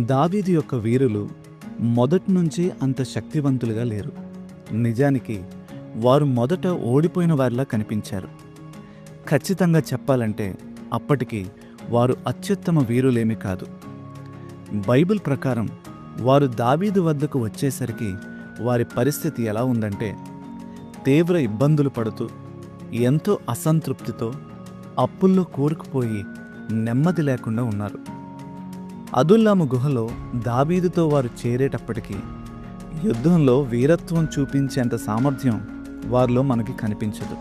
దావీదు యొక్క వీరులు మొదటి నుంచి అంత శక్తివంతులుగా లేరు. నిజానికి వారు మొదట ఓడిపోయిన వారిలా కనిపించారు. ఖచ్చితంగా చెప్పాలంటే అప్పటికి వారు అత్యుత్తమ వీరులేమీ కాదు. బైబిల్ ప్రకారం వారు దావీదు వద్దకు వచ్చేసరికి వారి పరిస్థితి ఎలా ఉందంటే, తీవ్ర ఇబ్బందులు పడుతూ ఎంతో అసంతృప్తితో అప్పుల్లో కూరుకుపోయి నెమ్మది లేకుండా ఉన్నారు. అదుల్లాము గుహలో దావీదుతో వారు చేరేటప్పటికీ యుద్ధంలో వీరత్వం చూపించేంత సామర్థ్యం వారిలో మనకి కనిపించదు.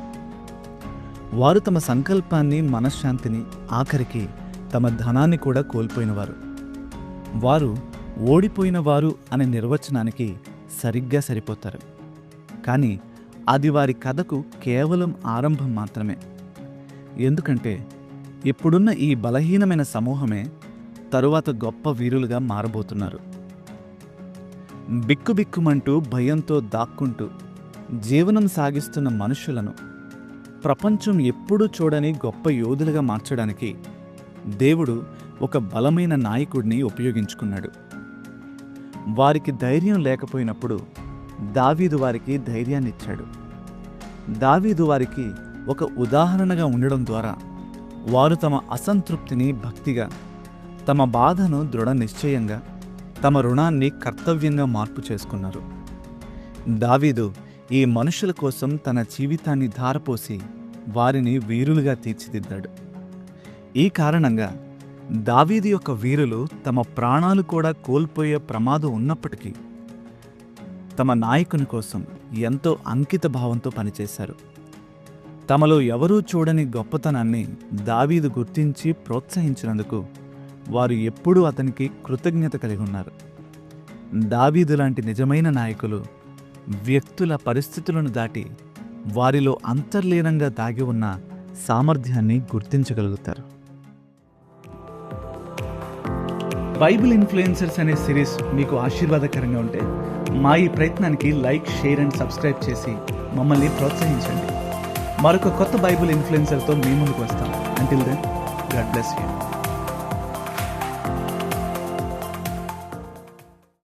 వారు తమ సంకల్పాన్ని, మనశ్శాంతిని, ఆఖరికి తమ ధనాన్ని కూడా కోల్పోయినవారు. వారు ఓడిపోయిన వారు అనే నిర్వచనానికి సరిగ్గా సరిపోతారు. కానీ అది వారి కథకు కేవలం ఆరంభం మాత్రమే. ఎందుకంటే ఇప్పుడున్న ఈ బలహీనమైన సమూహమే తరువాత గొప్ప వీరులుగా మారబోతున్నారు. బిక్కుబిక్కుమంటూ భయంతో దాక్కుంటూ జీవనం సాగిస్తున్న మనుషులను ప్రపంచం ఎప్పుడూ చూడని గొప్ప యోధులుగా మార్చడానికి దేవుడు ఒక బలమైన నాయకుడిని ఉపయోగించుకున్నాడు. వారికి ధైర్యం లేకపోయినప్పుడు దావీదు వారికి ధైర్యాన్నిచ్చాడు. దావీదు వారికి ఒక ఉదాహరణగా ఉండడం ద్వారా వారు తమ అసంతృప్తిని భక్తిగా, తమ బాధను దృఢ నిశ్చయంగా, తమ రుణాన్ని కర్తవ్యంగా మార్పు చేసుకున్నారు. దావీదు ఈ మనుషుల కోసం తన జీవితాన్ని ధారపోసి వారిని వీరులుగా తీర్చిదిద్దాడు. ఈ కారణంగా దావీదు యొక్క వీరులు తమ ప్రాణాలు కూడా కోల్పోయే ప్రమాదం ఉన్నప్పటికీ తమ నాయకుని కోసం ఎంతో అంకిత భావంతో పనిచేశారు. తమలో ఎవరూ చూడని గొప్పతనాన్ని దావీదు గుర్తించి ప్రోత్సహించినందుకు వారు ఎప్పుడూ అతనికి కృతజ్ఞత కలిగి ఉన్నారు. దావీదు లాంటి నిజమైన నాయకులు వ్యక్తుల పరిస్థితులను దాటి వారిలో అంతర్లీనంగా దాగి ఉన్న సామర్థ్యాన్ని గుర్తించగలుగుతారు. బైబిల్ ఇన్ఫ్లుయెన్సర్స్ అనే సిరీస్ మీకు ఆశీర్వాదకరంగా ఉంటే మా ఈ ప్రయత్నానికి లైక్, షేర్ అండ్ సబ్స్క్రైబ్ చేసి మమ్మల్ని ప్రోత్సహించండి. మరొక కొత్త బైబిల్ ఇన్ఫ్లుయెన్సర్తో మీ ముందుకు వస్తాం. Until then, God bless you.